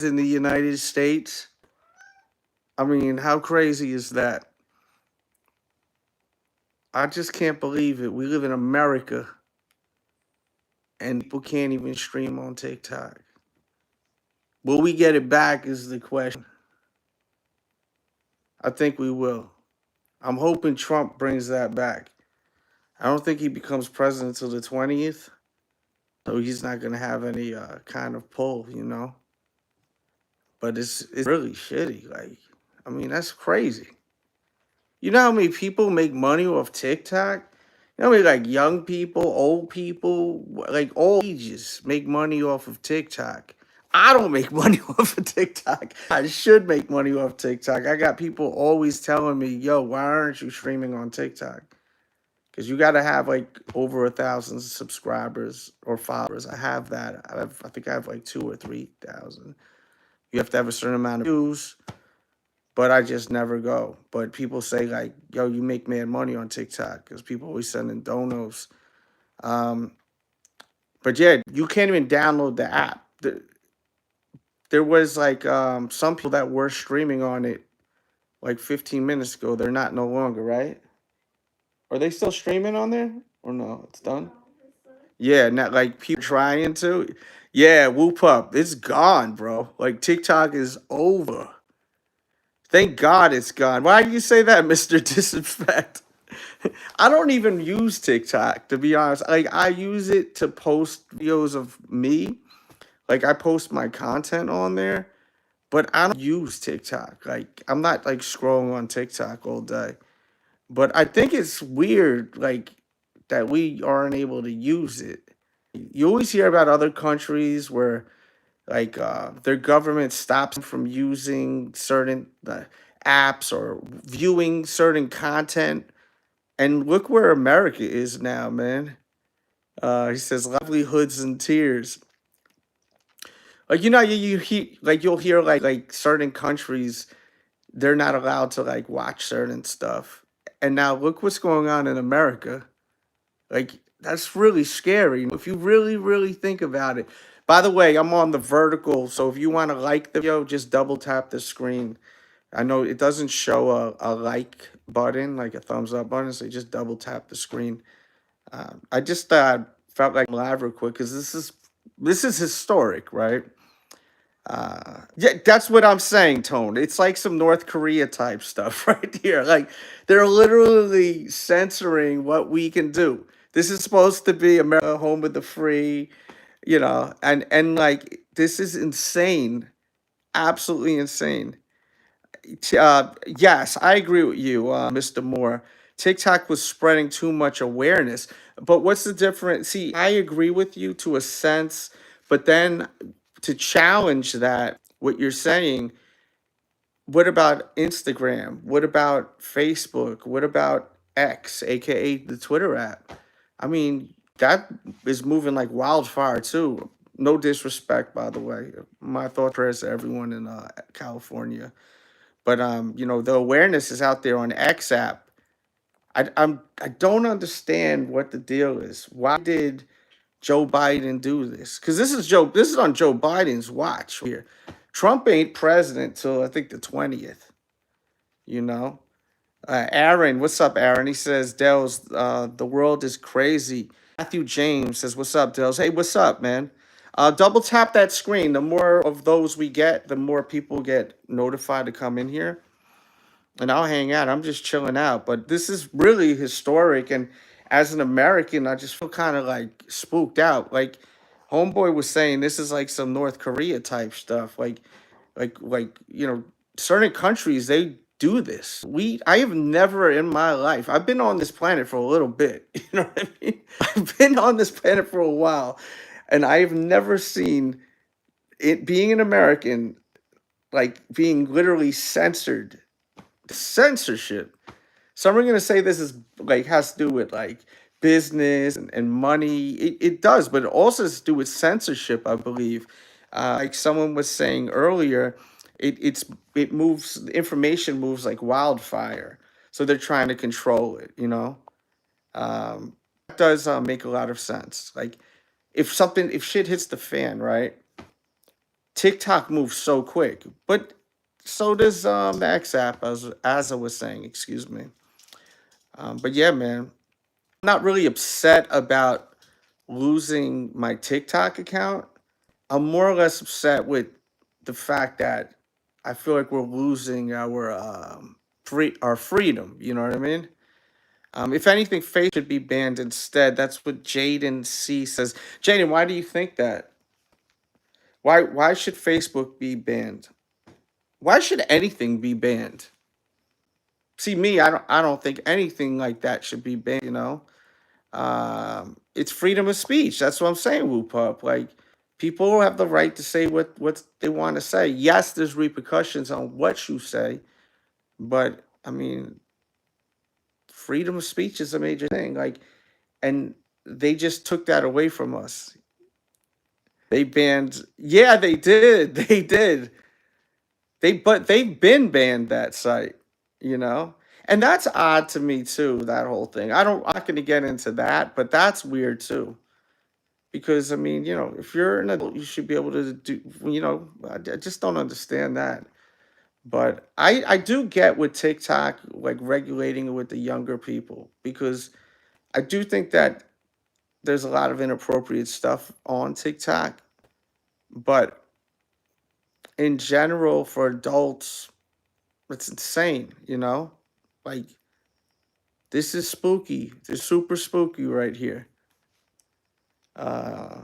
in the United States. I mean, how crazy is that? I just can't believe it. We live in America and people can't even stream on TikTok. Will we get it back is the question. I think we will. I'm hoping Trump brings that back. I don't think he becomes president until the 20th, so he's not going to have any kind of pull. But it's really shitty. Like, I mean, that's crazy. You know how many people make money off TikTok? You know how many like young people, old people, like all ages make money off of TikTok. I don't make money off of TikTok. I should make money off TikTok. I got people always telling me, "Yo, why aren't you streaming on TikTok?" Because you got to have like over 1,000 subscribers or followers. I have that. I think I have like 2 or 3,000. You have to have a certain amount of views, but I just never go. But people say like, "Yo, you make mad money on TikTok," because people always sending donos. Um, but yeah, you can't even download the app. There was like some people that were streaming on it like 15 minutes ago. They're not no longer, right? Are they still streaming on there or no? It's done. Yeah, not like people trying to. Yeah, whoop up. It's gone, bro. Like TikTok is over. Thank God it's gone. Why do you say that, Mr. Disrespect? I don't even use TikTok, to be honest. Like I use it to post videos of me. Like I post my content on there, but I don't use TikTok. Like I'm not like scrolling on TikTok all day. But I think it's weird, like that we aren't able to use it. You always hear about other countries where like their government stops them from using certain apps or viewing certain content. And look where America is now, man. He says livelihoods and tears. Like like you'll hear like certain countries they're not allowed to like watch certain stuff. And now look what's going on in America. Like that's really scary if you really think about it. By the way, I'm on the vertical, so if you want to like the video, just double tap the screen. I know it doesn't show a like button, like a thumbs up button, so you just double tap the screen. I just felt like live real quick because this is historic, right? Yeah, that's what I'm saying, Tone. It's like some North Korea type stuff right here. Like they're literally censoring what we can do. This is supposed to be America, home of the free, and like this is insane, absolutely insane. Yes, I agree with you, Mr. Moore. TikTok was spreading too much awareness. But what's the difference? See, I agree with you to a sense, but then to challenge that, what you're saying, what about Instagram? What about Facebook? What about X, aka the Twitter app? I mean, that is moving like wildfire too. No disrespect, by the way. My thought prayers to everyone in California. But the awareness is out there on X app. I don't understand what the deal is. Why did Joe Biden do this? Because this is on Joe Biden's watch here. Trump ain't president till I think the 20th. You know, Aaron, what's up, Aaron? He says, Dell's, the world is crazy. Matthew James says, what's up, Dell's? Hey, what's up, man? Double tap that screen. The more of those we get, the more people get notified to come in here. And I'll hang out. I'm just chilling out. But this is really historic. And as an American, I just feel kind of like spooked out. Like Homeboy was saying, this is like some North Korea type stuff. Like certain countries they do this. I have never in my life. I've been on this planet for a little bit. You know what I mean? I've been on this planet for a while, and I have never seen it being an American like being literally censored. Censorship. Some are gonna say this is like has to do with like business and money. It does, but it also has to do with censorship, I believe. Like someone was saying earlier, it moves the information moves like wildfire. So they're trying to control it. That does make a lot of sense. Like if shit hits the fan, right? TikTok moves so quick, but so does the X app, as I was saying. Excuse me. But yeah, man, I'm not really upset about losing my TikTok account. I'm more or less upset with the fact that I feel like we're losing our freedom. You know what I mean? If anything, Facebook should be banned instead. That's what Jaden C says. Jaden, why do you think that? Why should Facebook be banned? Why should anything be banned? See, me, I don't think anything like that should be banned. It's freedom of speech. That's what I'm saying, Woo Pup. Like, people have the right to say what they want to say. Yes, there's repercussions on what you say, but I mean, freedom of speech is a major thing. Like, and they just took that away from us. They banned. Yeah, they did. They did. But they've been banned that site, you know? And that's odd to me too, that whole thing. I'm not gonna get into that, but that's weird too. Because I mean, if you're an adult, you should be able to do, I just don't understand that. But I do get with TikTok, like regulating it with the younger people, because I do think that there's a lot of inappropriate stuff on TikTok. But in general, for adults, it's insane. Like, this is spooky. This is super spooky right here. Uh,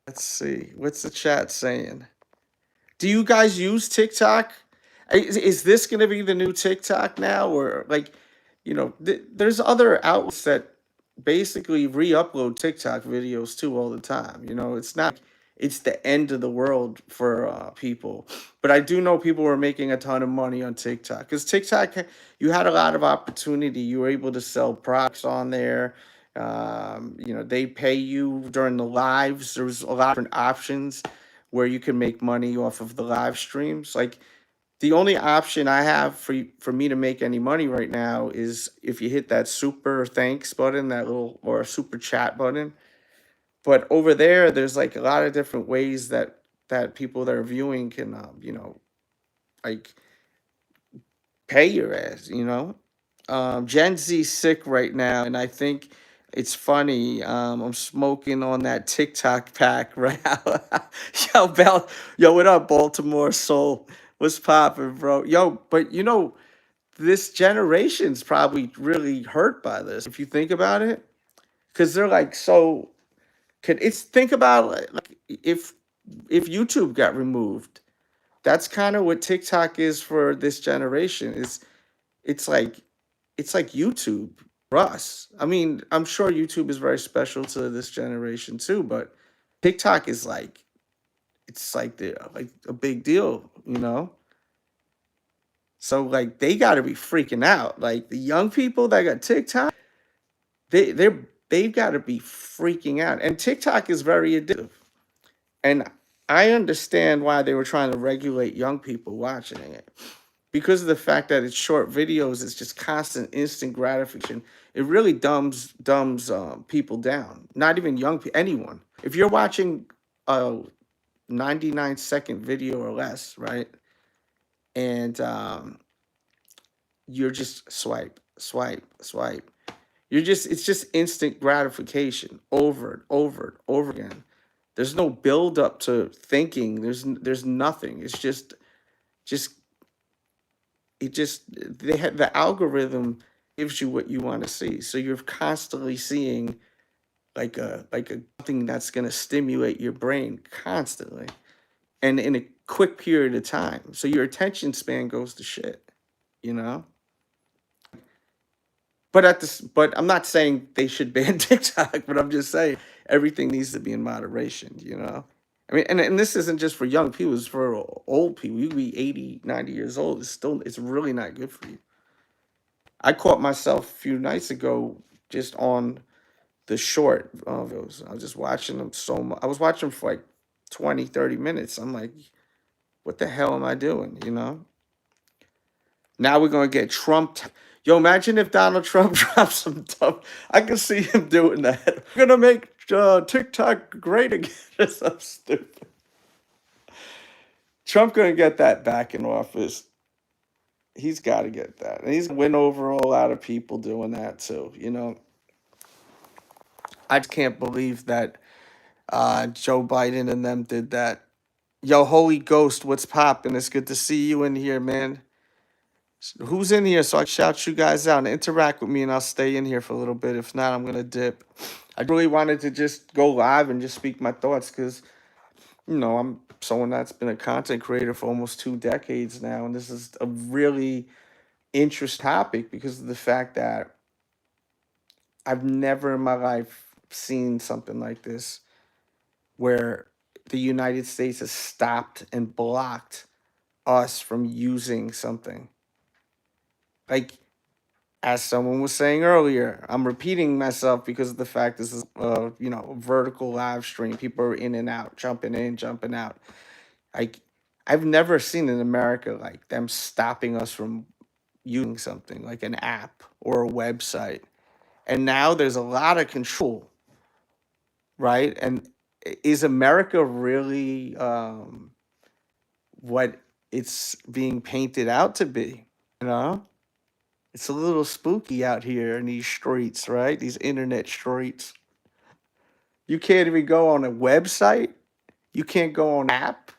let's see. What's the chat saying? Do you guys use TikTok? Is this going to be the new TikTok now? Or, like, there's other outlets that basically re-upload TikTok videos too all the time. It's not it's the end of the world for people. But I do know people were making a ton of money on TikTok, because TikTok, you had a lot of opportunity. You were able to sell products on there. They pay you during the lives. There was a lot of different options where you can make money off of the live streams. Like, the only option I have for me to make any money right now is if you hit that super thanks button, that little, or a super chat button. But over there, there's like a lot of different ways that people that are viewing can, like, pay your ass. Gen Z's sick right now, and I think it's funny. I'm smoking on that TikTok pack right now. Yo, what up, Baltimore Soul? What's poppin', bro? Yo, but this generation's probably really hurt by this, if you think about it, because they're like, so. Think about, like, if YouTube got removed, that's kind of what TikTok is for this generation. It's like it's like YouTube for us. I mean, I'm sure YouTube is very special to this generation too, but TikTok is like, it's like a big deal. So, like, they got to be freaking out. Like, the young people that got TikTok, they've got to be freaking out. And TikTok is very addictive. And I understand why they were trying to regulate young people watching it, because of the fact that it's short videos. It's just constant instant gratification. It really dumbs people down. Not even young people, anyone. If you're watching a 99-second video or less, right, and you're just swipe, swipe, swipe. It's just instant gratification over and over and over again. There's no build up to thinking. There's nothing. It's just the algorithm gives you what you want to see. So you're constantly seeing like a something that's going to stimulate your brain constantly, and in a quick period of time. So your attention span goes to shit, you know? But I'm not saying they should ban TikTok, but I'm just saying everything needs to be in moderation. I mean, and this isn't just for young people, it's for old people. You could be 80, 90 years old. It's really not good for you. I caught myself a few nights ago just on the short videos. I was just watching them so much. I was watching them for like 20, 30 minutes. I'm like, what the hell am I doing? Now we're gonna get Trump. Yo, imagine if Donald Trump drops some stuff. I can see him doing that. We're gonna make TikTok great again. It's so stupid. Trump gonna get that back in office. He's got to get that, and he's gonna win over a lot of people doing that too. You know, I just can't believe that Joe Biden and them did that. Yo, Holy Ghost, what's poppin'? It's good to see you in here, man. Who's in here so I can shout you guys out and interact with me, and I'll stay in here for a little bit. If not, I'm gonna dip. I really wanted to just go live and just speak my thoughts because, you know, I'm someone that's been a content creator for almost 2 decades now, and this is a really interesting topic because of the fact that I've never in my life seen something like this where the United States has stopped and blocked us from using something. Like, as someone was saying earlier, I'm repeating myself because of the fact this is, you know, a vertical live stream. People are in and out, jumping in, jumping out. Like, I've never seen in America like them stopping us from using something like an app or a website. And now there's a lot of control, right? And is America really what it's being painted out to be? You know, it's a little spooky out here in these streets, right? These internet streets. You can't even go on a website. You can't go on an app.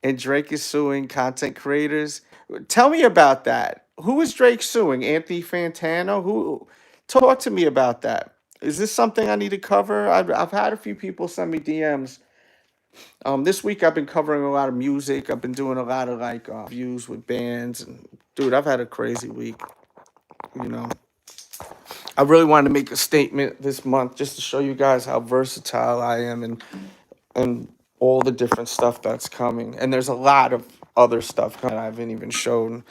And Drake is suing content creators. Tell me about that. Who is Drake suing? Anthony Fantano? Who? Talk to me about that. Is this something I need to cover? I've had a few people send me DMs. This week I've been covering a lot of music. I've been doing a lot of like views with bands, and dude, I've had a crazy week. You know, I really wanted to make a statement this month just to show you guys how versatile I am and all the different stuff that's coming. And there's a lot of other stuff coming I haven't even shown,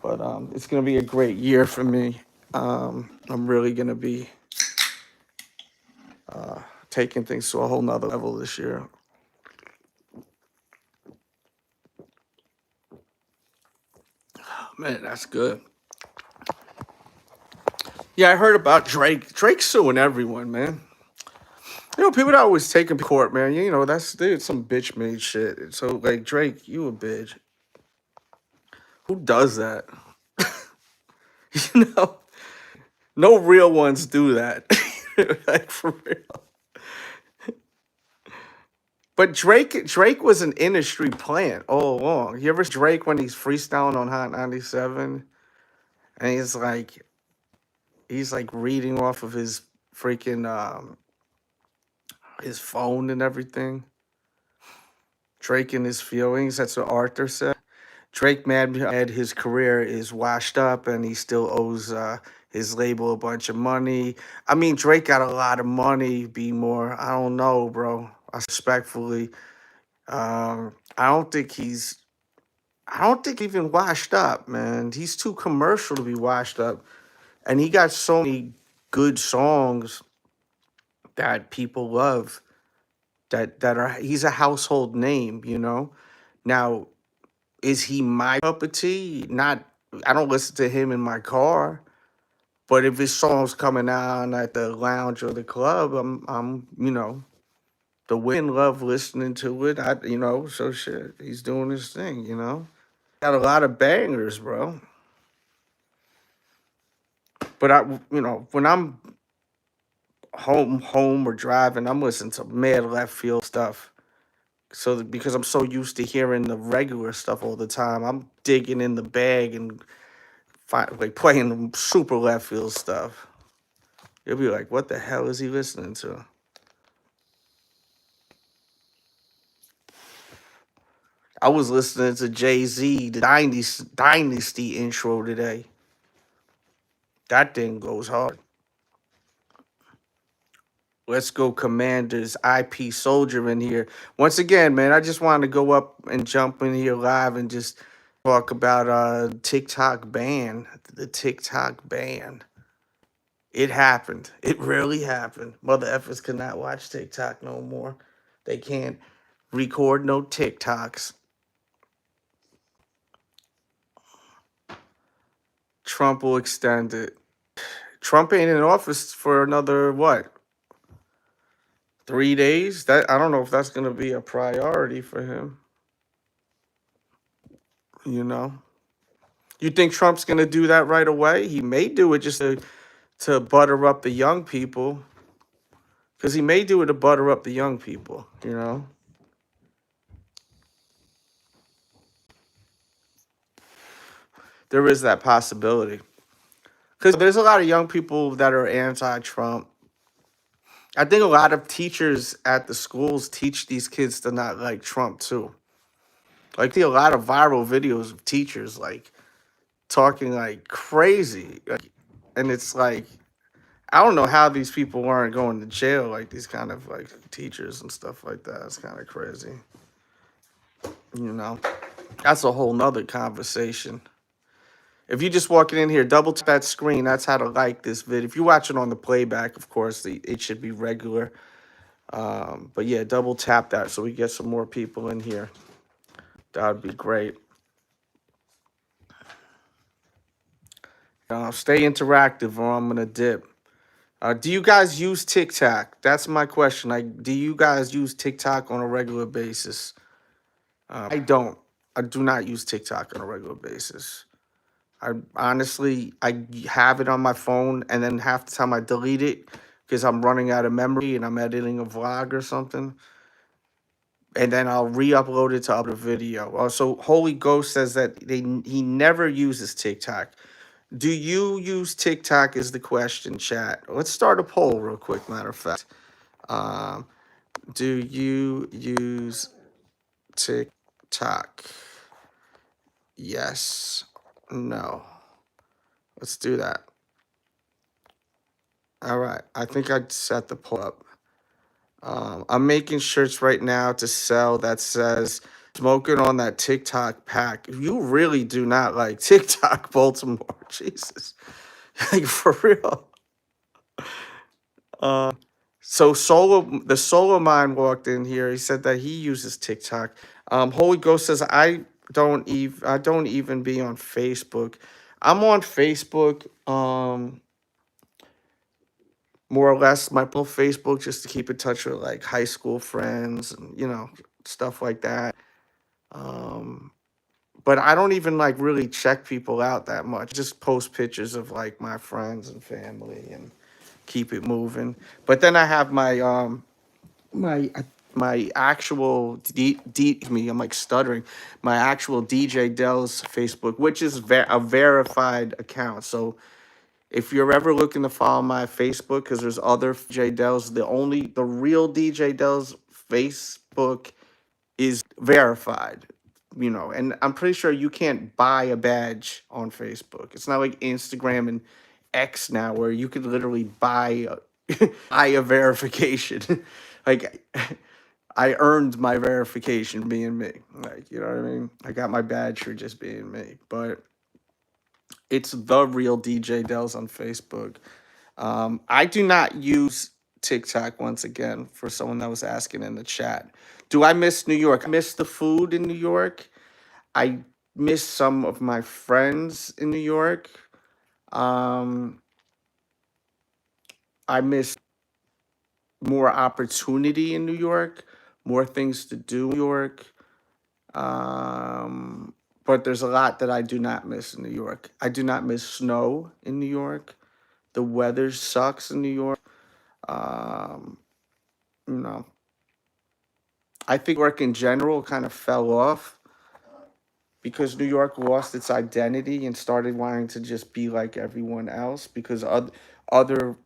but it's gonna be a great year for me. I'm really gonna be taking things to a whole nother level this year. Man, that's good. Yeah, I heard about Drake. Drake's suing everyone, man. You know, people that always take him to court, man. You know, that's dude, some bitch made shit. So, like, Drake, you a bitch. Who does that? You know, no real ones do that. Like, for real. But Drake was an industry plant all along. You ever see Drake when he's freestyling on Hot 97 and he's like reading off of his freaking his phone and everything. Drake and his feelings. That's what Arthur said. Drake mad his career is washed up and he still owes his label a bunch of money. I mean, Drake got a lot of money. Be more. I don't know, bro. I respectfully. I don't think he's. I don't think even washed up, man. He's too commercial to be washed up, and he got so many good songs that people love. That are he's a household name, you know. Now, is he my cup of tea? Not. I don't listen to him in my car, but if his song's coming on at the lounge or the club, you know, the women love listening to it. You know, so shit. He's doing his thing, you know. Got a lot of bangers, bro. But you know, when I'm home or driving, I'm listening to mad left field stuff. So because I'm so used to hearing the regular stuff all the time, I'm digging in the bag and like playing super left field stuff. You'll be like, what the hell is he listening to? I was listening to Jay-Z, the Dynasty intro today. That thing goes hard. Let's go, Commanders. IP Soldier in here. Once again, man, I just wanted to go up and jump in here live and just talk about TikTok ban. The TikTok ban. It happened. It really happened. Mother effers cannot watch TikTok no more. They can't record no TikToks. Trump will extend it. Trump ain't in office for another, what, 3 days? That I don't know if that's gonna be a priority for him. You know, you think Trump's gonna do that right away? He may do it just to butter up the young people, because he may do it to butter up the young people. You know, there is that possibility. Because there's a lot of young people that are anti-Trump. I think a lot of teachers at the schools teach these kids to not like Trump too. Like, see a lot of viral videos of teachers like talking like crazy, like, and it's like I don't know how these people aren't going to jail, like these kind of like teachers and stuff like that. It's kind of crazy, you know. That's a whole nother conversation. If you just walking in here, double tap that screen. That's how to like this vid. If you're watching on the playback, of course, it should be regular. But yeah, double tap that so we get some more people in here. That would be great. Stay interactive or I'm gonna dip. Do you guys use TikTok? That's my question. Like, do you guys use TikTok on a regular basis? I don't. I do not use TikTok on a regular basis. I honestly, I have it on my phone, and then half the time I delete it because I'm running out of memory and I'm editing a vlog or something. And then I'll re-upload it to upload a video. Also, Holy Ghost says that he never uses TikTok. Do you use TikTok is the question, chat. Let's start a poll real quick, matter of fact. Um, do you use TikTok? Yes. No. Let's do that. All right. I think I set the poll up. I'm making shirts right now to sell that says smoking on that TikTok pack. You really do not like TikTok, Baltimore. Jesus. Like, for real. So the solo mind walked in here. He said that he uses TikTok. Holy Ghost says I don't even be on Facebook. I'm on Facebook, more or less my full Facebook just to keep in touch with like high school friends and stuff like that. Um, but I don't even like really check people out that much. Just post pictures of like my friends and family and keep it moving. But then I have my my actual me, I'm like stuttering, my actual DJ Dell's Facebook, which is a verified account. So if you're ever looking to follow my Facebook, because there's other DJ Dell's, the real DJ Dell's Facebook is verified, and I'm pretty sure you can't buy a badge on Facebook. It's not like Instagram and X now where you could literally buy buy a verification. Like, I earned my verification being me. Like, you know what I mean? I got my badge for just being me. But it's the real DJ Dells on Facebook. I do not use TikTok, once again, for someone that was asking in the chat. Do I miss New York? I miss the food in New York. I miss some of my friends in New York. I miss more opportunity in New York, more things to do in New York. But there's a lot that I do not miss in New York. I do not miss snow in New York. The weather sucks in New York. Um, you know, I think work in general kind of fell off because New York lost its identity and started wanting to just be like everyone else because other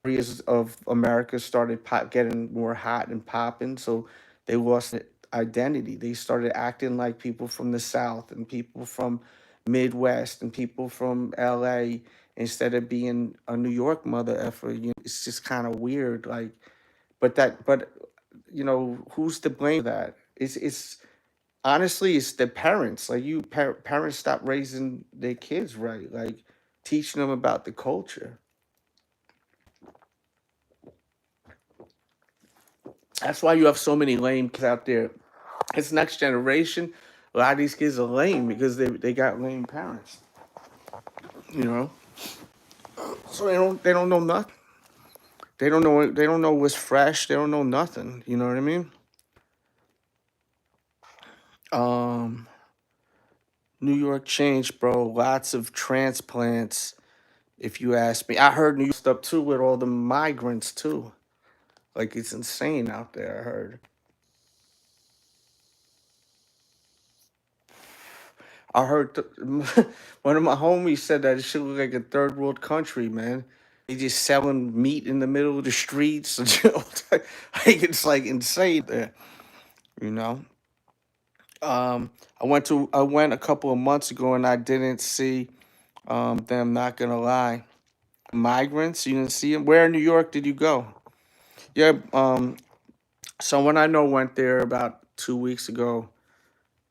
areas of America started getting more hot and popping, so they lost their identity. They started acting like people from the South and people from Midwest and people from LA instead of being a New York mother effer. It's just kind of weird. Like, but who's to blame for that? It's honestly it's the parents. Like, parents stop raising their kids right, like teaching them about the culture. That's why you have so many lame kids out there. It's next generation. A lot of these kids are lame because they got lame parents. You know, so they don't know nothing. They don't know. They don't know what's fresh. They don't know nothing. You know what I mean? Um, New York changed, bro. Lots of transplants. If you ask me, I heard New York up too with all the migrants too. Like it's insane out there. I heard. I heard one of my homies said that it should look like a third world country, man. They just selling meat in the middle of the streets. Like it's like insane there, you know. I went a couple of months ago and I didn't see them. Not gonna lie, migrants. You didn't see them. Where in New York did you go? Yeah. Someone I know went there about 2 weeks ago,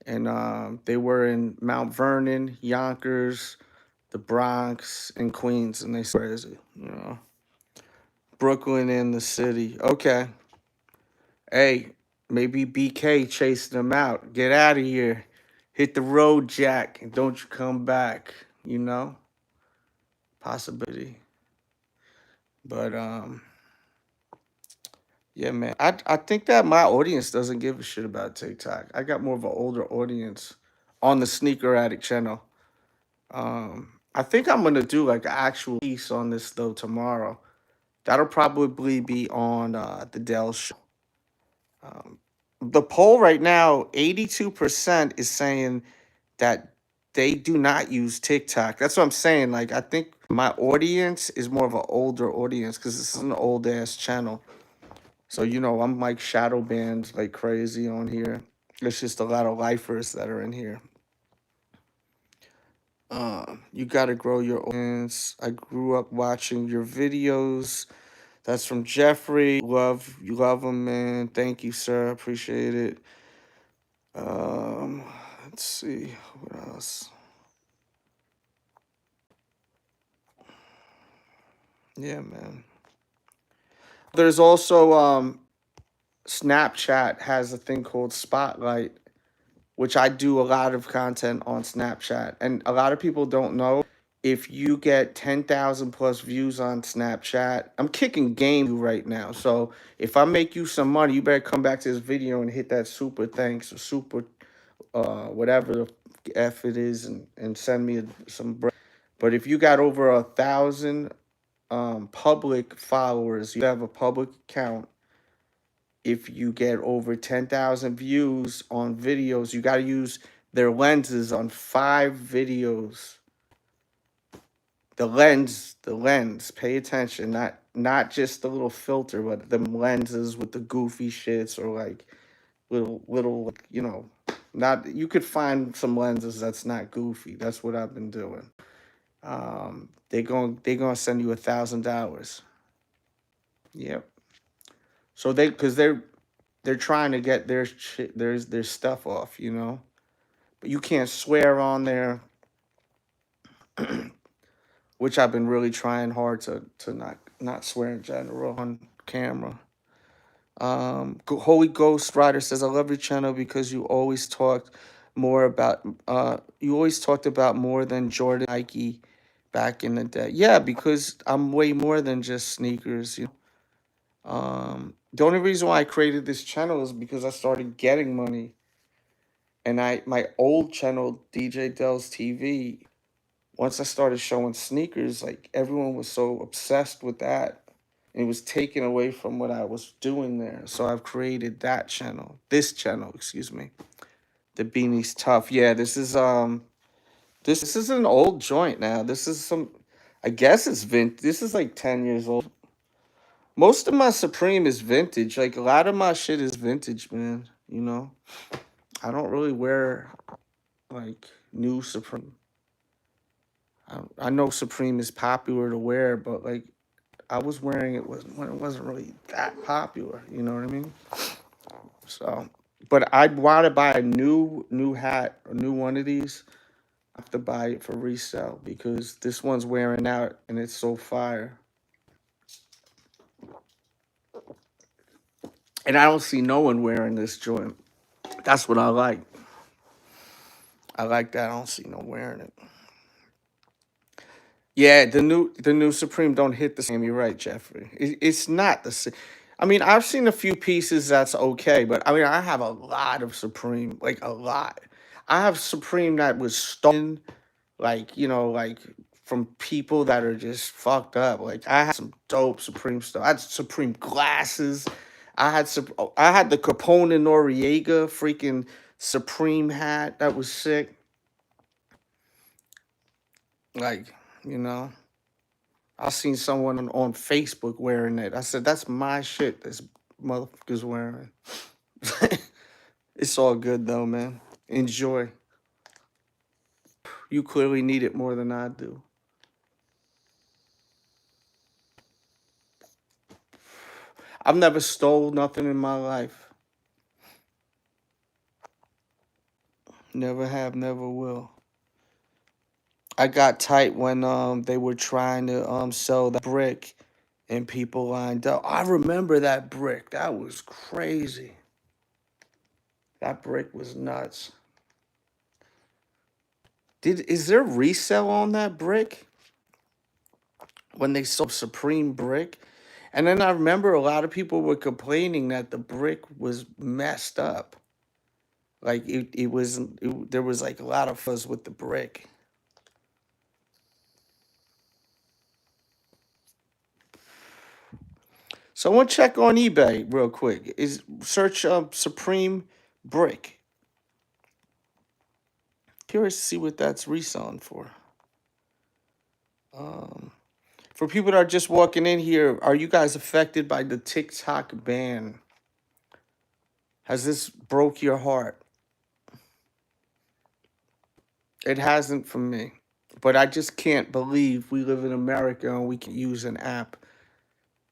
and they were in Mount Vernon, Yonkers, the Bronx, and Queens, and they said, "Where is it? You know, Brooklyn in the city." Okay, hey, maybe BK chasing them out. Get out of here, hit the road, Jack, and don't you come back. You know, possibility. But yeah, man, I think that my audience doesn't give a shit about TikTok. I got more of an older audience on the Sneaker Addict channel. I think I'm gonna do like an actual piece on this though tomorrow. That'll probably be on the Dell show. Um, the poll right now, 82% is saying that they do not use TikTok. That's what I'm saying. Like, I think my audience is more of an older audience because this is an old ass channel. So, you know, I'm like shadow banned like crazy on here. There's just a lot of lifers that are in here. You gotta grow your audience. I grew up watching your videos. That's from Jeffrey. You love him, man. Thank you, sir. Appreciate it. Um, let's see what else. Yeah, man. There's also Snapchat has a thing called Spotlight, which I do a lot of content on Snapchat. And a lot of people don't know if you get 10,000 plus views on Snapchat, I'm kicking game right now. So if I make you some money, you better come back to this video and hit that super thanks or super whatever the F it is and send me some bread. But if you got over 1,000 public followers, you have a public account. If you get over 10,000 views on videos, you got to use their lenses on 5 videos. The lens. Pay attention. Not just the little filter, but the lenses with the goofy shits or like little like, you know, not you could find some lenses that's not goofy. That's what I've been doing. They gonna send you $1,000. Yep. So they're trying to get their shit their stuff off, you know. But you can't swear on there, which I've been really trying hard to not swear in general on camera. Holy Ghost Rider says, "I love your channel because you always talked about more than Jordan Nike back in the day." Yeah, because I'm way more than just sneakers. You know? The only reason why I created this channel is because I started getting money, and my old channel DJ Delz TV. Once I started showing sneakers, like everyone was so obsessed with that. It was taken away from what I was doing there. So I've created this channel, excuse me. The Beanie's Tough. Yeah, this is an old joint now. This is I guess it's this is like 10 years old. Most of my Supreme is vintage. Like a lot of my shit is vintage, man. You know? I don't really wear like new Supreme. I know Supreme is popular to wear, but like I was wearing it when it wasn't really that popular. You know what I mean? So, but I'd want to buy a new hat, a new one of these. I have to buy it for resale because this one's wearing out and it's so fire. And I don't see no one wearing this joint. That's what I like. I like that. I don't see no wearing it. Yeah, the new Supreme don't hit the same. You're right, Jeffrey. It's not the same. I mean, I've seen a few pieces that's okay, but I mean, I have a lot of Supreme, like a lot. I have Supreme that was stolen, like like from people that are just fucked up. Like I had some dope Supreme stuff. I had Supreme glasses. I had the Capone and Noriega freaking Supreme hat that was sick. Like you know. I seen someone on Facebook wearing it. I said, "That's my shit. This motherfucker's wearing." It's all good though, man. Enjoy. You clearly need it more than I do. I've never stole nothing in my life. Never have, never will. I got tight when they were trying to sell that brick and people lined up. I remember that brick. That was crazy. That brick was nuts. Is there resale on that brick when they sold Supreme brick? And then I remember a lot of people were complaining that the brick was messed up. Like it was there was like a lot of fuzz with the brick. Someone check on eBay real quick. Is search Supreme brick. Curious to see what that's reselling for. Um, for people that are just walking in here, are you guys affected by the TikTok ban? Has this broke your heart? It hasn't for me. But I just can't believe we live in America and we can use an app.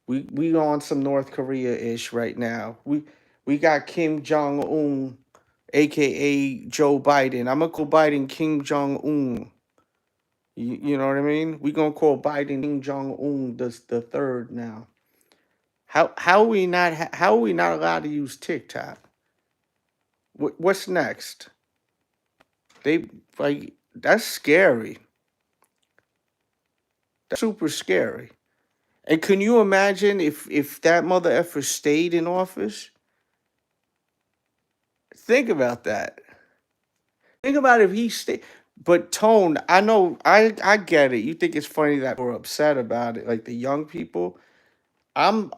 We on some North Korea ish right now. We got Kim Jong Un, aka Joe Biden. I'm gonna call Biden Kim Jong Un. You know what I mean? We gonna call Biden Kim Jong Un the third now. How are we not allowed to use TikTok? What's next? They like that's scary. That's super scary. And can you imagine if that mother effer stayed in office? Think about that. Think about if he stayed. But Tone, I know I get it. You think it's funny that we're upset about it, like the young people. I'm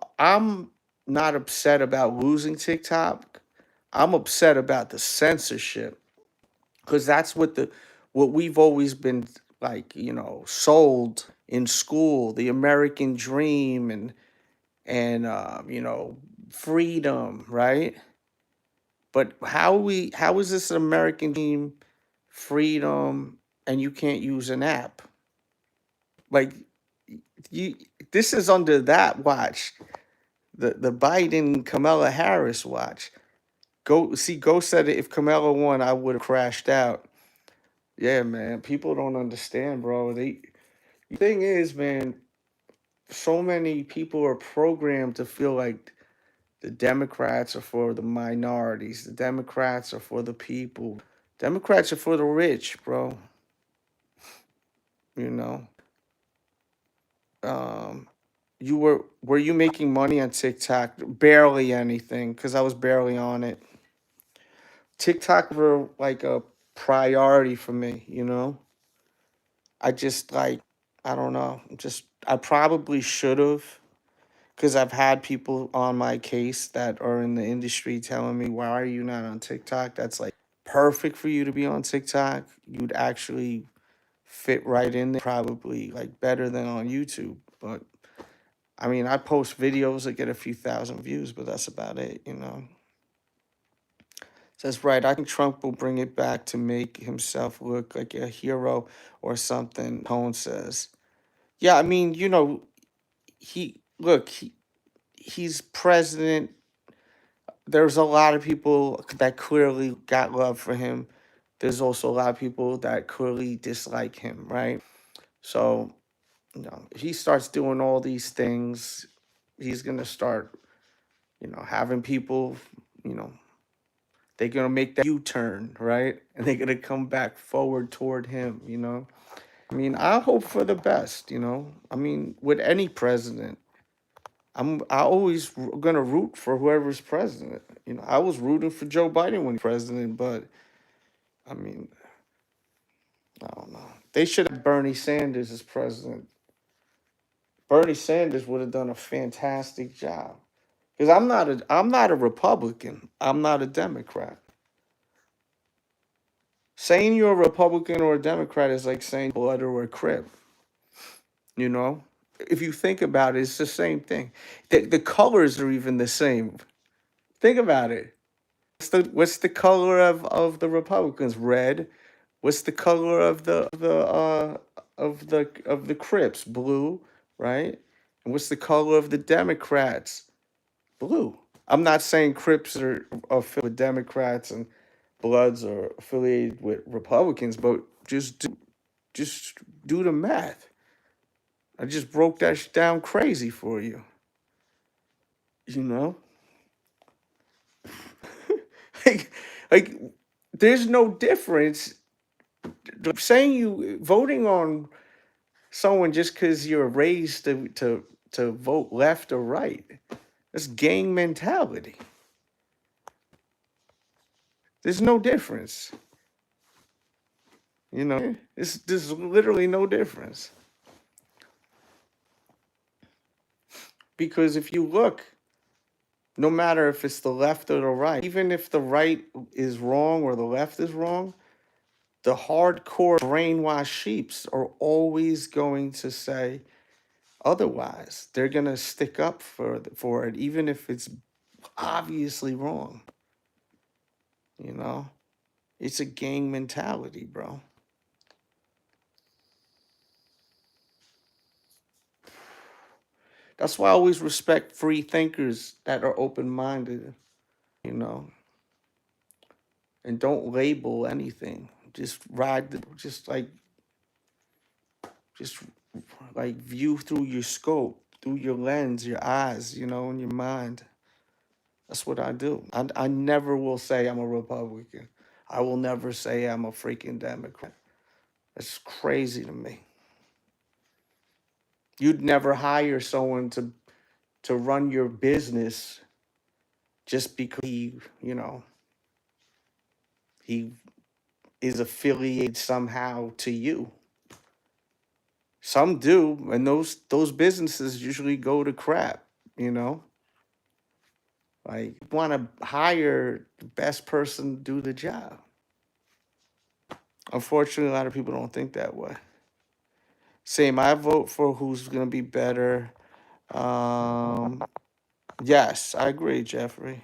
not upset about losing TikTok. I'm upset about the censorship because that's what we've always been like, sold in school, the American dream and freedom, right? But how is this an American dream, freedom, and you can't use an app? Like you this is under that watch. The Biden Kamala Harris watch. Go said it, if Kamala won, I would have crashed out. Yeah, man. People don't understand, bro. The thing is, man, so many people are programmed to feel like the Democrats are for the minorities. The Democrats are for the people. Democrats are for the rich, bro. You know. Um, were you making money on TikTok? Barely anything, because I was barely on it. TikTok were like a priority for me. I just like I don't know. Just I probably should have because I've had people on my case that are in the industry telling me, why are you not on TikTok? That's like perfect for you to be on TikTok. You'd actually fit right in there, probably like better than on YouTube. But I mean, I post videos that get a few thousand views, but that's about it. Says, right, I think Trump will bring it back to make himself look like a hero or something, Tone says. Yeah, I mean, he's president. There's a lot of people that clearly got love for him. There's also a lot of people that clearly dislike him, right? So, if he starts doing all these things, he's gonna start, having people, you know, they're gonna make that U-turn, right? And they're gonna come back forward toward him. I mean, I hope for the best, I mean, with any president, I always gonna root for whoever's president. I was rooting for Joe Biden when he was president, but I mean, I don't know. They should have Bernie Sanders as president. Bernie Sanders would have done a fantastic job. Because I'm not a Republican. I'm not a Democrat. Saying you're a Republican or a Democrat is like saying blood or a Crip. You know, if you think about it, it's the same thing. The colors are even the same. Think about it. What's the color of the Republicans? Red. What's the color of the Crips? Blue, right? And what's the color of the Democrats? Blue. I'm not saying Crips are affiliated with Democrats and Bloods are affiliated with Republicans, but just do the math. I just broke that down crazy for you. You know, like, like there's no difference. Saying you voting on someone just because you're raised to vote left or right. That's gang mentality. There's no difference. There's literally no difference. Because if you look, no matter if it's the left or the right, even if the right is wrong or the left is wrong, the hardcore brainwashed sheeps are always going to say otherwise. They're going to stick up for it, even if it's obviously wrong. You know, it's a gang mentality, bro. That's why I always respect free thinkers that are open minded, you know, and don't label anything. Just like view through your scope, through your lens, your eyes, and your mind. That's what I do. I never will say I'm a Republican. I will never say I'm a freaking Democrat. That's crazy to me. You'd never hire someone to run your business just because he is affiliated somehow to you. Some do, and those businesses usually go to crap, you know? Like, you want to hire the best person to do the job. Unfortunately, a lot of people don't think that way. Same, I vote for who's going to be better. Um, yes, I agree, Jeffrey.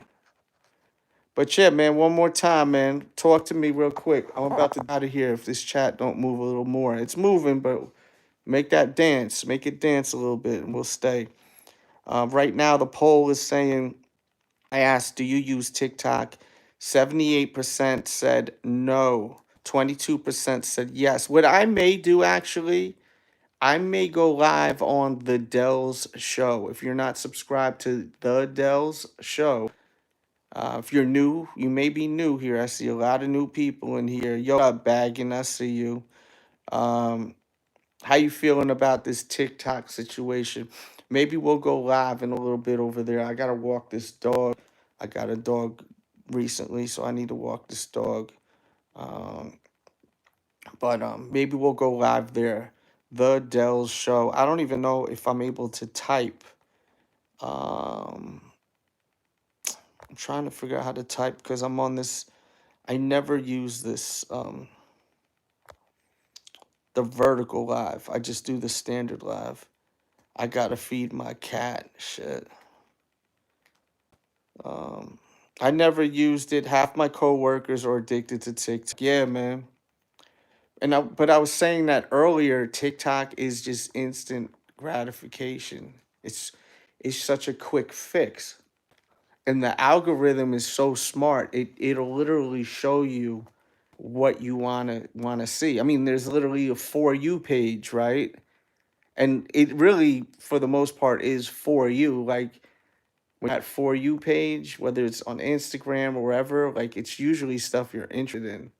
But yeah, man, one more time, man. Talk to me real quick. I'm about to get out of here if this chat don't move a little more. It's moving, but make that dance. Make it dance a little bit, and we'll stay. Right now, the poll is saying, I asked, do you use TikTok? 78% said no. 22% said yes. What I may do, actually, I may go live on the Delz show. If you're not subscribed to the Delz show, if you're new, you may be new here. I see a lot of new people in here. Yo, what up, Baggin? I see you. Um, how you feeling about this TikTok situation? Maybe we'll go live in a little bit over there. I gotta walk this dog. I got a dog recently, so I need to walk this dog. Um, but maybe we'll go live there. The Dells Show. I don't even know if I'm able to type. Um, I'm trying to figure out how to type because I'm on this. I never use this. The vertical live. I just do the standard live. I gotta feed my cat. Shit. Um, I never used it. Half my coworkers are addicted to TikTok. Yeah, man. But I was saying that earlier. TikTok is just instant gratification. It's such a quick fix, and the algorithm is so smart. It'll literally show you what you wanna see. I mean, there's literally a for you page, right? And it really, for the most part, is for you. Like when that for you page, whether it's on Instagram or wherever, like it's usually stuff you're interested in.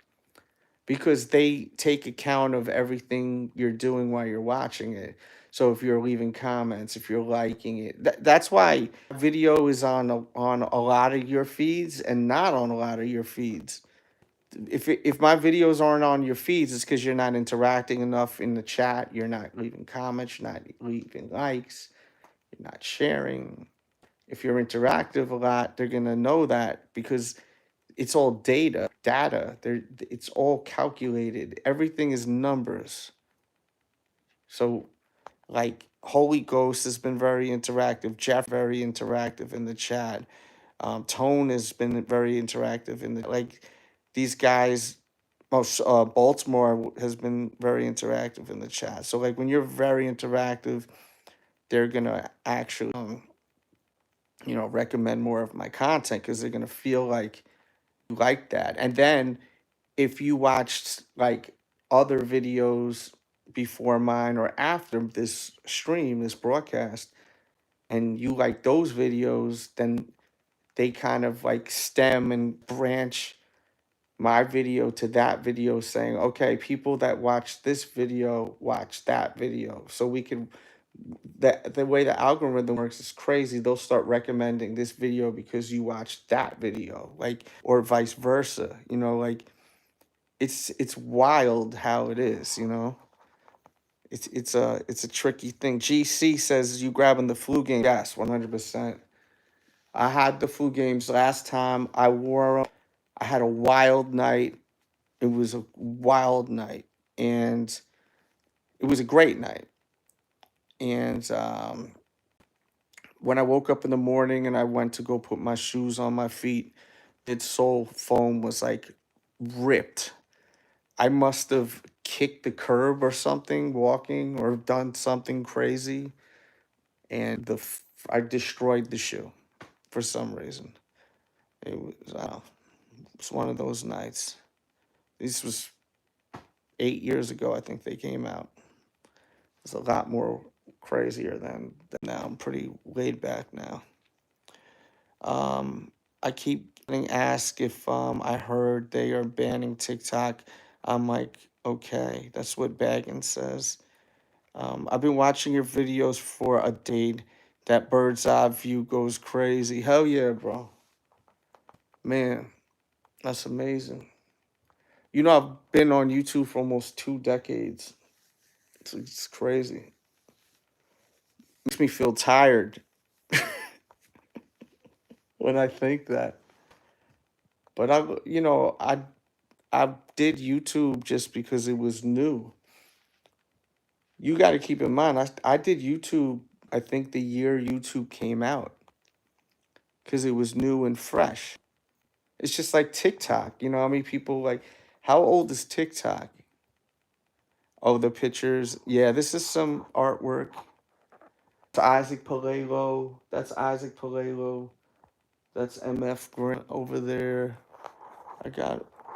because they take account of everything you're doing while you're watching it. So if you're leaving comments, if you're liking it, that's why video is on a lot of your feeds and not on a lot of your feeds. If my videos aren't on your feeds, it's because you're not interacting enough in the chat. You're not leaving comments. You're not leaving likes. You're not sharing. If you're interactive a lot, they're gonna know that because it's all data. It's all calculated. Everything is numbers. So, like, Holy Ghost has been very interactive. Jeff very interactive in the chat. Tone has been very interactive in the like. These guys, Baltimore has been very interactive in the chat. So, like, when you're very interactive, they're gonna actually, recommend more of my content because they're gonna feel like you like that. And then if you watched like other videos before mine or after this stream, this broadcast, and you like those videos, then they kind of like stem and branch my video to that video saying, okay, people that watch this video watch that video. So we can, that the way the algorithm works is crazy. They'll start recommending this video because you watched that video, like, or vice versa, like it's wild how it is. It's a tricky thing. GC says you grabbing the flu game. Yes, 100%. I had the flu games last time. I wore them. I had a wild night. It was a wild night, and it was a great night. And when I woke up in the morning and I went to go put my shoes on my feet, its sole foam was like ripped. I must have kicked the curb or something walking or done something crazy, and I destroyed the shoe for some reason. It was one of those nights. This was 8 years ago, I think they came out. It's a lot more crazier than now. I'm pretty laid back now. I keep getting asked if I heard they are banning TikTok. I'm like, okay, that's what Baggins says. I've been watching your videos for a decade. That bird's eye view goes crazy. Hell yeah, bro. Man, that's amazing. I've been on YouTube for almost 2 decades. It's crazy. Makes me feel tired when I think that. But I did YouTube just because it was new. You got to keep in mind, I did YouTube, I think the year YouTube came out because it was new and fresh. It's just like TikTok. I mean, people like, how old is TikTok? Oh, the pictures. Yeah, this is some artwork. It's Isaac Palelo. That's Isaac Palelo. That's MF Grant over there.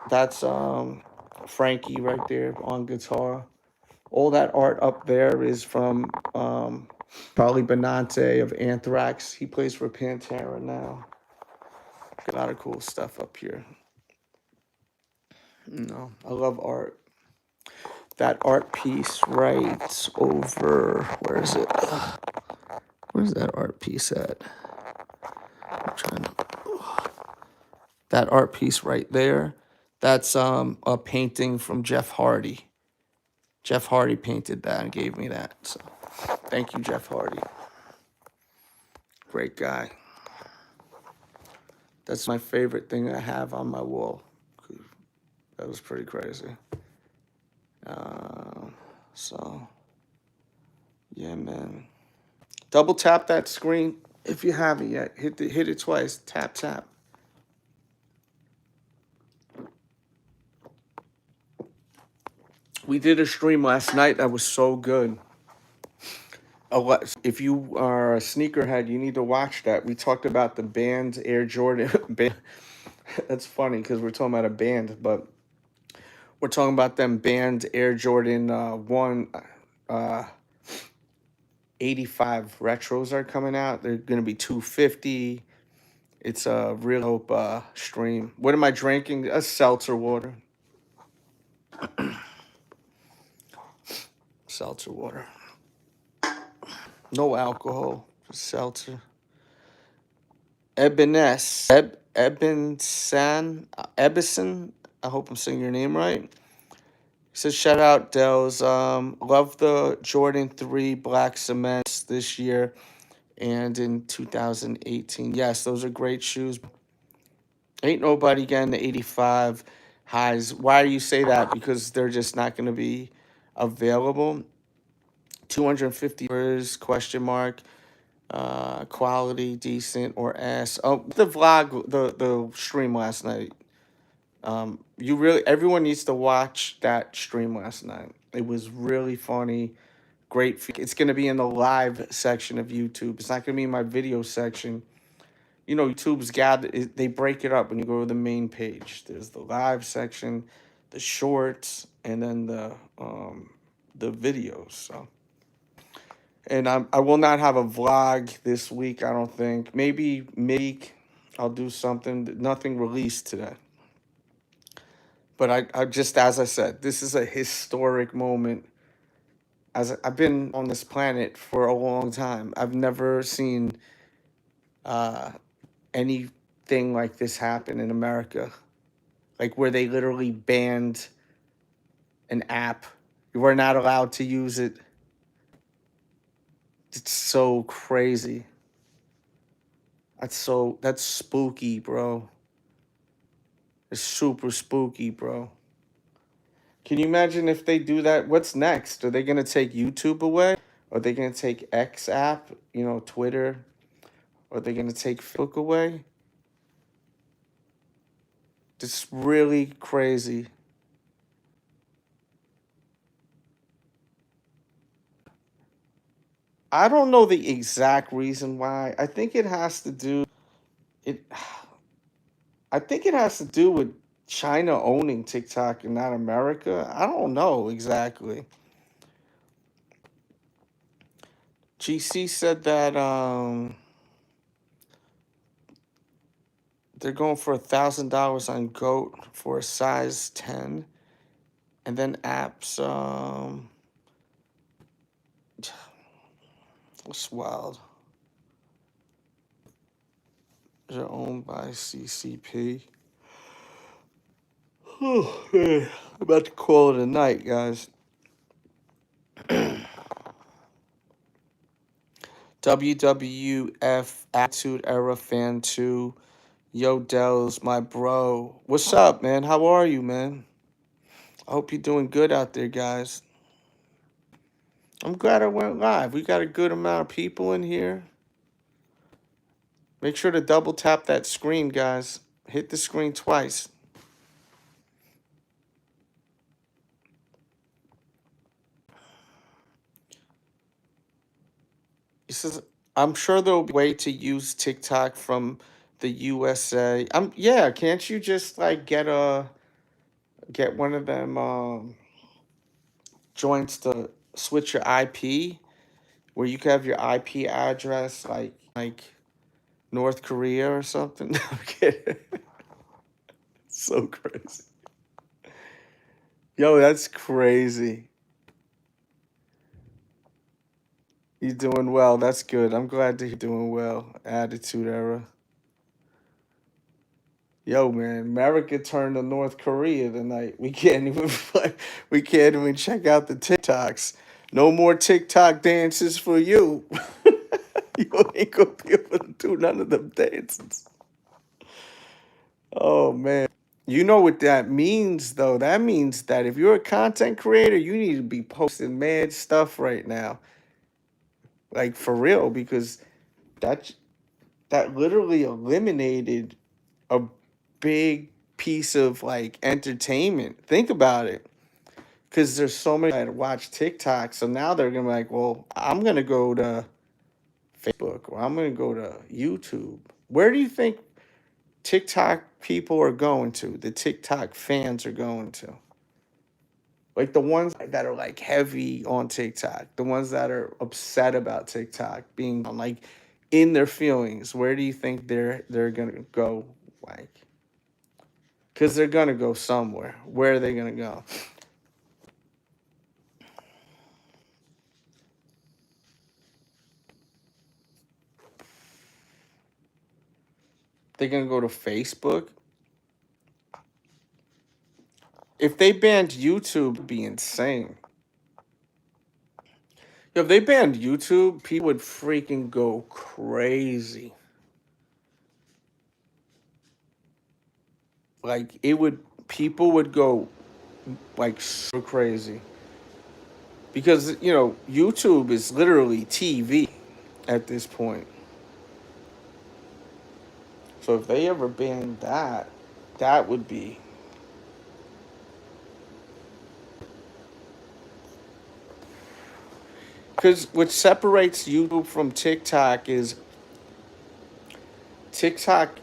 That's Frankie right there on guitar. All that art up there is from Charlie Benante of Anthrax. He plays for Pantera now. Got a lot of cool stuff up here. I love art. That art piece right over, where is it? Where's that art piece at? I'm trying to. That art piece right there. That's a painting from Jeff Hardy. Jeff Hardy painted that and gave me that. So thank you, Jeff Hardy. Great guy. That's my favorite thing I have on my wall. That was pretty crazy. So, yeah, man. Double tap that screen if you haven't yet. Hit it twice. Tap, tap. We did a stream last night that was so good. If you are a sneakerhead, you need to watch that. We talked about the band Air Jordan. That's funny because we're talking about a band, but we're talking about them band Air Jordan 85 retros are coming out. They're going to be 250. It's a real dope stream. What am I drinking? A seltzer water. Seltzer water. No alcohol. Just seltzer. Ebison. I hope I'm saying your name right. He says, shout out, Dells. Love the Jordan 3 black cements this year and in 2018. Yes, those are great shoes. Ain't nobody getting the 85 highs. Why do you say that? Because they're just not going to be available. 250 question mark. Quality, decent, or ass. Oh, the vlog, the stream last night. Everyone needs to watch that stream last night. It was really funny. Great. It's going to be in the live section of YouTube. It's not going to be in my video section. You know, they break it up when you go to the main page. There's the live section, the shorts, and then the videos. So, and I will not have a vlog this week. I don't think. Maybe mid-week I'll do something. Nothing released today. But I just, as I said, this is a historic moment. As I've been on this planet for a long time, I've never seen anything like this happen in America. Like where they literally banned an app. You were not allowed to use it. It's so crazy. That's spooky, bro. It's super spooky, bro. Can you imagine if they do that? What's next? Are they going to take YouTube away? Are they going to take X app, Twitter? Are they going to take Facebook away? It's really crazy. I don't know the exact reason why. I think it has to do it I think it has to do with China owning TikTok and not America. I don't know exactly. GC said that they're going for $1,000 on GOAT for a size 10. And then apps, it's wild. They're owned by CCP. Oh, man. I'm about to call it a night, guys. WWF Attitude Era Fan 2. Yo, Dells, my bro. What's up, man? How are you, man? I hope you're doing good out there, guys. I'm glad I went live. We got a good amount of people in here. Make sure to double tap that screen, guys. Hit the screen twice. He says, I'm sure there'll be a way to use TikTok from the USA. Yeah, can't you just like get one of them joints to switch your IP where you can have your IP address like North Korea or something? I'm kidding. So crazy. Yo, that's crazy. You're doing well. That's good. I'm glad to hear you're doing well. Attitude Era. Yo, man, America turned to North Korea tonight. We can't even we can't even check out the TikToks. No more TikTok dances for you. You ain't gonna be able to do none of them dances. Oh man. You know what that means though? That means that if you're a content creator, you need to be posting mad stuff right now. Like for real, because that that literally eliminated a big piece of like entertainment. Think about it. Because there's so many that watch TikTok. So now they're gonna be like, well, I'm gonna go to Facebook or I'm gonna go to YouTube. Where do you think TikTok people are going to? The TikTok fans are going to? Like the ones that are like heavy on TikTok, the ones that are upset about TikTok being like in their feelings. Where do you think they're gonna go? Like, because they're gonna go somewhere. Where are they gonna go? They're gonna go to Facebook. If they banned YouTube, it'd be insane. If they banned YouTube, people would freaking go crazy. Like people would go like so crazy because YouTube is literally TV at this point. So if they ever banned that, that would be. Because what separates YouTube from TikTok is TikTok.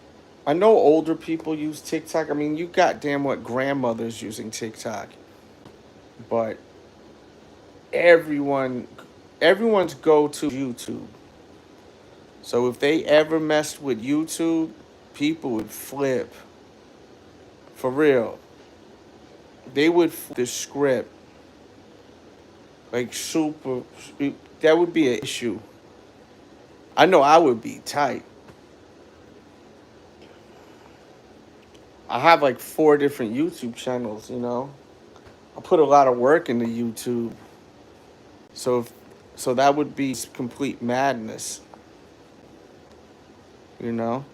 I know older people use TikTok. I mean, you goddamn what grandmothers using TikTok, but everyone, everyone's go to YouTube. So if they ever messed with YouTube, people would flip. For real, they would flip the script like super. That would be an issue. I know I would be tight. I have like 4 different YouTube channels. I put a lot of work into YouTube. So if, so that would be complete madness, you know?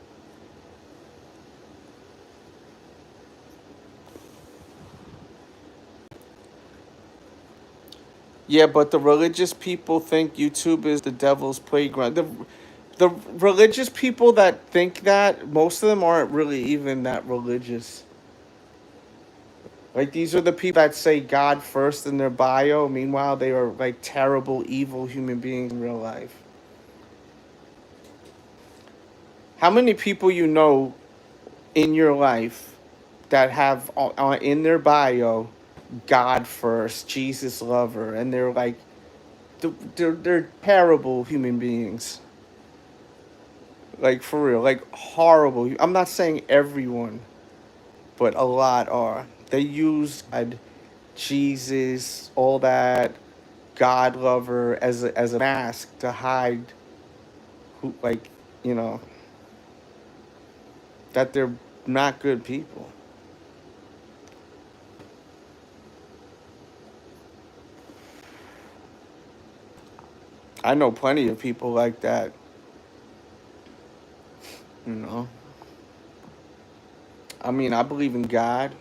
Yeah, but the religious people think YouTube is the devil's playground. The religious people that think that, most of them aren't really even that religious. Like these are the people that say God first in their bio. Meanwhile, they are like terrible, evil human beings in real life. How many people you know in your life that have in their bio God first, Jesus lover, and they're like they're terrible human beings. Like for real, like horrible. I'm not saying everyone, but a lot are. They use God, Jesus, all that God lover as a mask to hide who like you know that they're not good people. I know plenty of people like that. You know, I mean, I believe in God.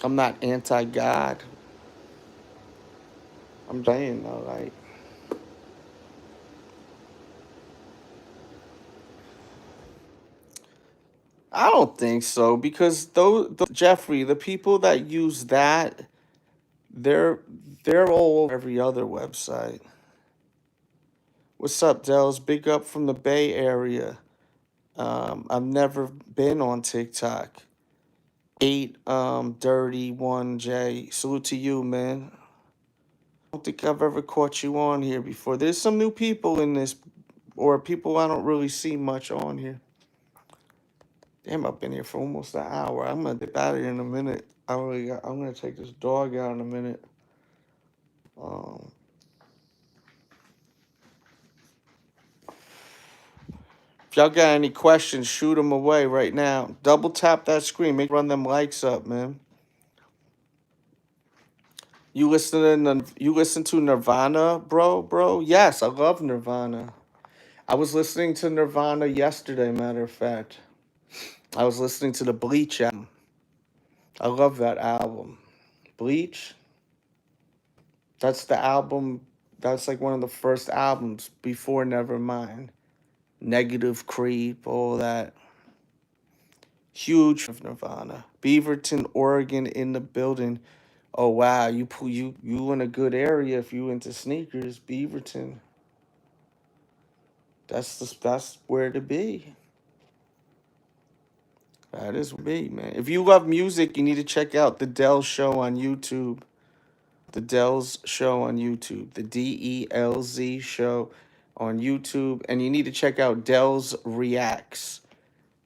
I'm not anti-God. I'm saying though, like I don't think so because Jeffrey, the people that use that, they're they're all over every other website. What's up, Dels? Big up from the Bay Area. I've never been on TikTok. 8 dirty 1J. Salute to you, man. I don't think I've ever caught you on here before. There's some new people in this, or people I don't really see much on here. Damn, I've been here for almost an hour. I'm gonna dip out of here in a minute. I'm gonna take this dog out in a minute. Um, if y'all got any questions, shoot them away right now. Double tap that screen. Make run them likes up, man. You listen to Nirvana, bro? Yes, I love Nirvana. I was listening to Nirvana yesterday, matter of fact. I was listening to the Bleach album. I love that album. Bleach, that's the album, that's like one of the first albums before Nevermind. Negative Creep, all that. Huge of Nirvana. Beaverton, Oregon in the building. Oh wow, you in a good area if you into sneakers, Beaverton. That's where to be. That is me, man. If you love music, you need to check out the Dell Show on YouTube. The Delz Show on YouTube. The DELZ Show on YouTube. And you need to check out Delz Reacts.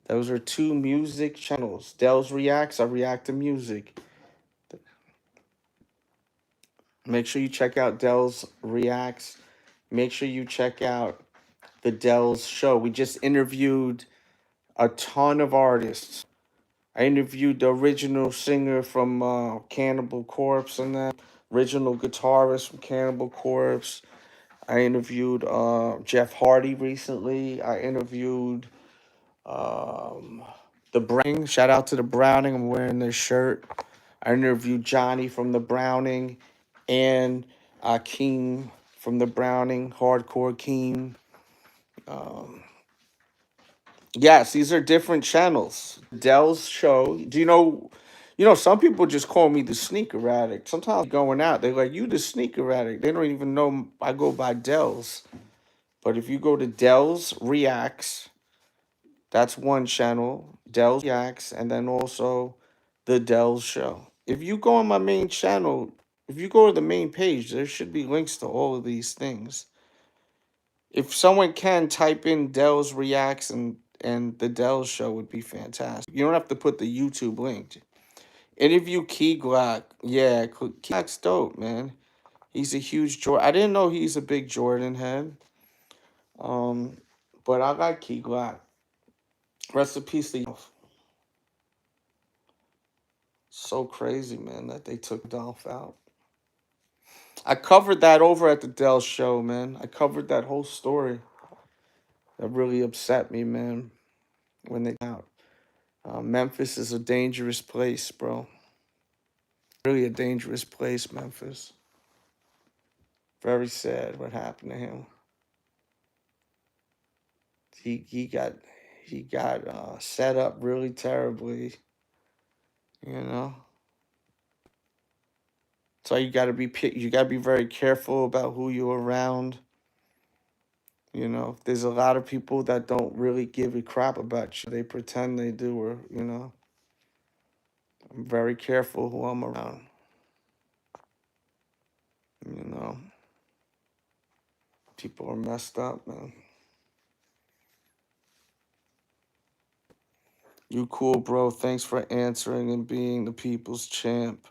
Those are 2 music channels. Delz Reacts, I react to music. Make sure you check out Delz Reacts. Make sure you check out the Delz show. We just interviewed a ton of artists. I interviewed the original singer from Cannibal Corpse and that original guitarist from Cannibal Corpse. I interviewed Jeff Hardy recently. I interviewed um, the Browning. Shout out to the Browning. I'm wearing this shirt. I interviewed Johnny from the Browning and Keem from the Browning, Hardcore Keem. Um, yes, these are different channels. Dell's show. Do you know? You know, some people just call me the sneaker addict. Sometimes going out, they're like, "You the sneaker addict." They don't even know I go by Dell's. But if you go to Dell's Reacts, that's one channel. Dell's Reacts, and then also the Dell's Show. If you go on my main channel, if you go to the main page, there should be links to all of these things. If someone can type in Dell's Reacts and the Dell's Show would be fantastic. You don't have to put the YouTube link. Interview Key Glock. Yeah, Key Glock's dope, man. He's a huge Jordan. I didn't know he's a big Jordan head. Um, but I like Key Glock. Rest in peace to you. So crazy, man, that they took Dolph out. I covered that over at the Dell show, man. I covered that whole story. That really upset me, man, when they out. Memphis is a dangerous place, bro. Really a dangerous place, Memphis. Very sad what happened to him. He got set up really terribly, you know. So you gotta be very careful about who you're around. You know, there's a lot of people that don't really give a crap about you. They pretend they do, or you know. I'm very careful who I'm around. You know, people are messed up, man. You cool, bro. Thanks for answering and being the people's champ.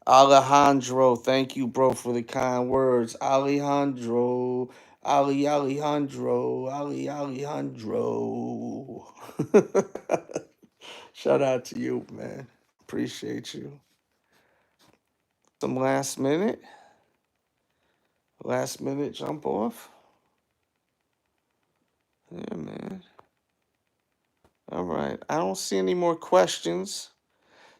Alejandro, thank you, bro, for the kind words. Alejandro, Alejandro. Shout out to you, man. Appreciate you. Some last minute jump off. Yeah, man. All right. I don't see any more questions.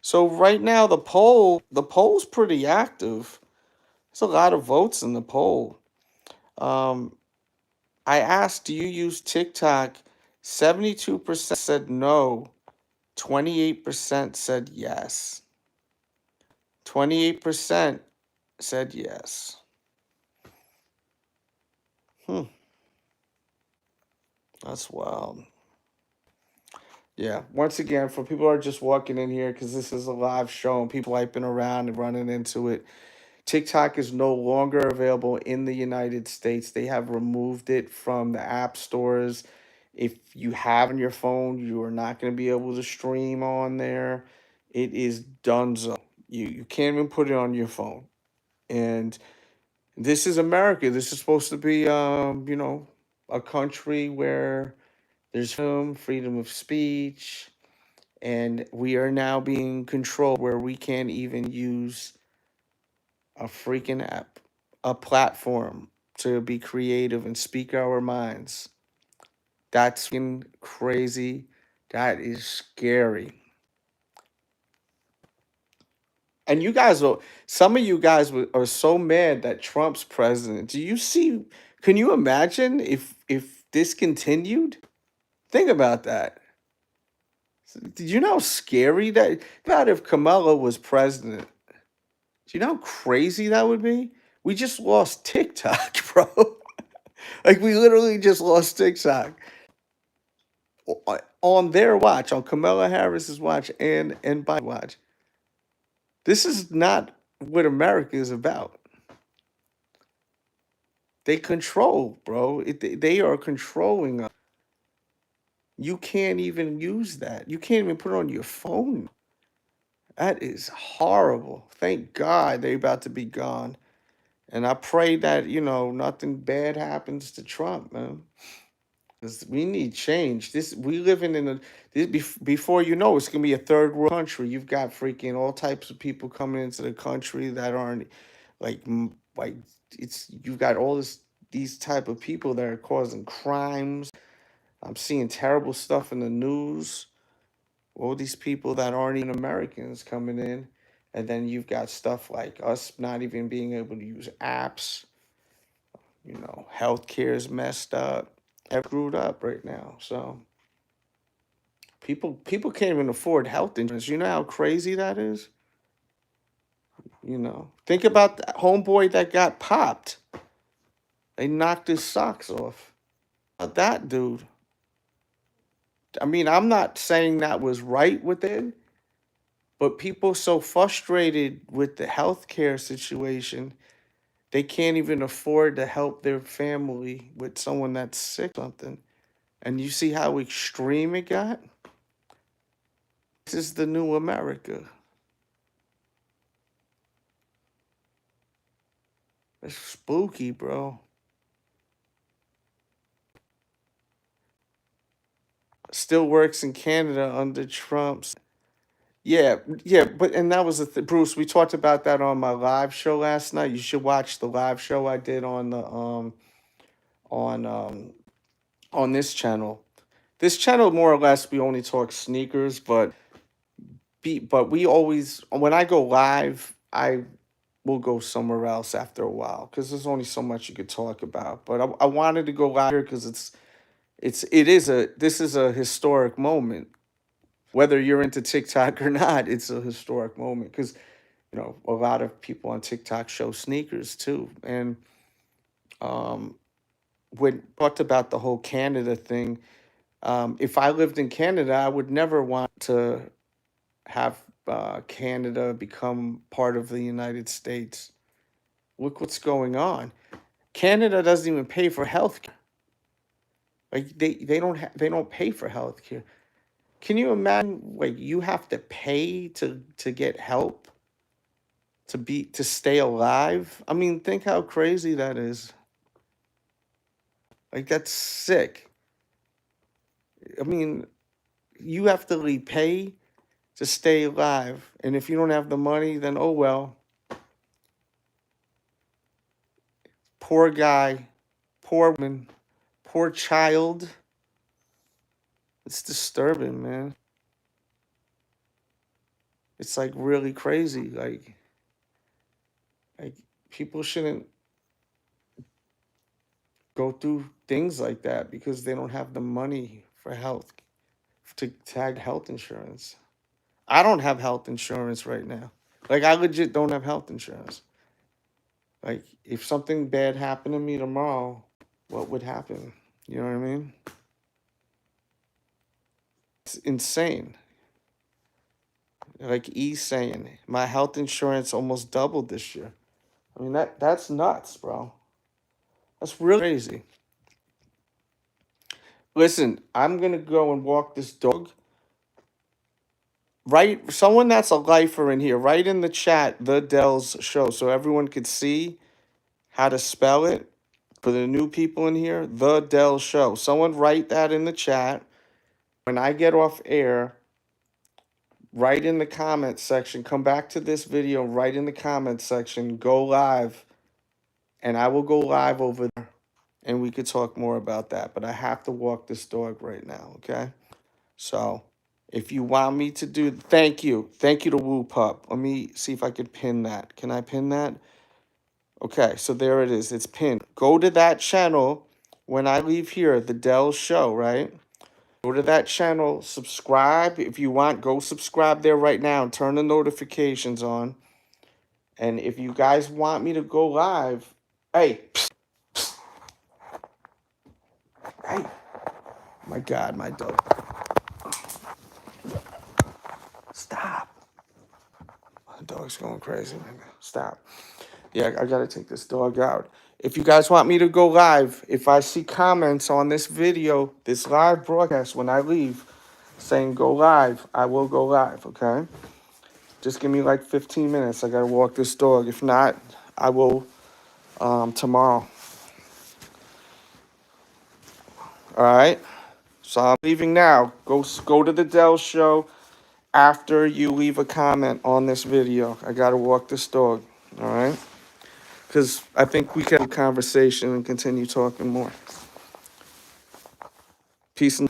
So right now the poll's pretty active. There's a lot of votes in the poll. Um, I asked, do you use TikTok? 72% said no. 28% said yes. 28% said yes. That's wild. Yeah. Once again, for people who are just walking in here, because this is a live show and people wiping around and running into it, TikTok is no longer available in the United States. They have removed it from the app stores. If you have on your phone, you are not going to be able to stream on there. It is donezo. You can't even put it on your phone. And this is America. This is supposed to be you know, a country where there's freedom of speech, and we are now being controlled where we can't even use a freaking app, a platform to be creative and speak our minds. That's fucking crazy. That is scary. And you guys are, some of you guys are so mad that Trump's president. Do you see? Can you imagine if this continued? Think about that. Did you know how scary that? About if Kamala was president. Do you know how crazy that would be? We just lost TikTok, bro. Like we literally just lost TikTok on their watch, on Kamala Harris's watch and Biden's watch. This is not what America is about. They control, bro. They are controlling us. You can't even use that. You can't even put it on your phone. That is horrible. Thank God they're about to be gone. And I pray that, you know, nothing bad happens to Trump, man. We need change. We living in before you know it's gonna be a third world country. You've got freaking all types of people coming into the country that aren't like it's you've got these type of people that are causing crimes. I'm seeing terrible stuff in the news. All these people that aren't even Americans coming in, and then you've got stuff like us not even being able to use apps. Healthcare is messed up. Everything's screwed up right now. So people can't even afford health insurance. You know how crazy that is? Think about that homeboy that got popped. They knocked his socks off. That dude. I mean, I'm not saying that was right with it, but people so frustrated with the healthcare situation, they can't even afford to help their family with someone that's sick or something. And you see how extreme it got? This is the new America. It's spooky, bro. Still works in Canada under Trump's. Yeah, yeah, and that was Bruce. We talked about that on my live show last night. You should watch the live show I did on the on um on this channel. This channel more or less we only talk sneakers, but we always when I go live, I will go somewhere else after a while because there's only so much you could talk about. But I wanted to go live here because this is a historic moment. Whether you're into TikTok or not, it's a historic moment because a lot of people on TikTok show sneakers too. And when talked about the whole Canada thing, if I lived in Canada, I would never want to have Canada become part of the United States. Look what's going on. Canada doesn't even pay for health care. Like they don't pay for health care. Can you imagine like you have to pay to get help to stay alive? I mean, think how crazy that is. Like that's sick. I mean, you have to repay to stay alive. And if you don't have the money, then oh well. Poor guy, poor woman, poor child. It's disturbing, man. It's like really crazy. Like people shouldn't go through things like that because they don't have the money for health to tag health insurance. I don't have health insurance right now. Like I legit don't have health insurance. Like if something bad happened to me tomorrow, what would happen? You know what I mean? It's insane. Like E's saying, my health insurance almost doubled this year. I mean that's nuts, bro. That's really crazy. Listen, I'm gonna go and walk this dog. Write someone that's a lifer in here. Write in the chat the Delz show so everyone could see how to spell it for the new people in here. The Delz show. Someone write that in the chat. When I get off air, write in the comment section. Come back to this video. Write in the comment section. Go live, and I will go live over there, and we could talk more about that. But I have to walk this dog right now. Okay, so. If you want me to do, thank you. Thank you to Woo Pup. Let me see if I could pin that. Can I pin that? Okay, so there it is. It's pinned. Go to that channel when I leave here, the Delz Show, right? Go to that channel, subscribe. If you want, go subscribe there right now and turn the notifications on. And if you guys want me to go live, hey, hey, my God, my dog. Stop. My dog's going crazy right now. Stop. Yeah, I gotta take this dog out. If you guys want me to go live, if I see comments on this video, this live broadcast when I leave, saying go live, I will go live, okay? Just give me like 15 minutes. I gotta walk this dog. If not, I will tomorrow. All right. So I'm leaving now. Go to the Dell show after you leave a comment on this video. I gotta walk this dog. All right. Because I think we can have a conversation and continue talking more. Peace and